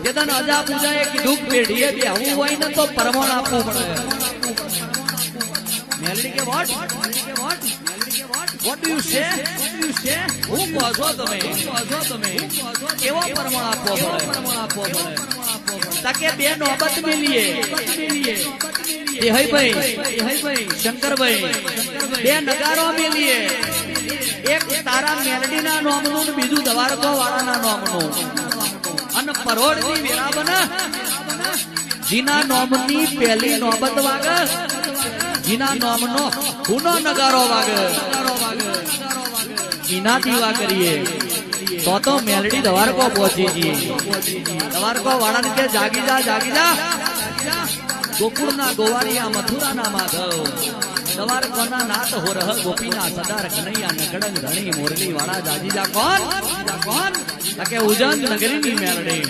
કેતન અજા પૂજા એક દુઃખ પેઢીએ બે હું હોય ને તો પરમણ આપવું પડે મેલડી કે vote What do you say? હું કહો છો તમે કેવો પરમણ આપવો પડે તાકે બે નોબત મેલીએ ભાઈ શંકરભાઈ બે નગારો મેલીએ એક તારા મેલડીના નોમનું ને બીજું દવારકો વાળાના નોમનું અને પરોઢની વેરા બને જીના નોમની પહેલી નોબત વાગે જીના નોમનો હુનો નગારો વાગે ઈના દીવા કરીએ તો મેલડી દવારકો પહોંચી જઈએ દવારકો વાળાને કે જાગી જા ગોકુળના ગોવાળિયા મથુરાના માધવ દવારકોના નાથ હોરહ ગોપીના સદાર કનૈયા નગડંગ ધણી મોરલી વાળા જાજી જા કોણ કે ઉજન નગરીની મેલડી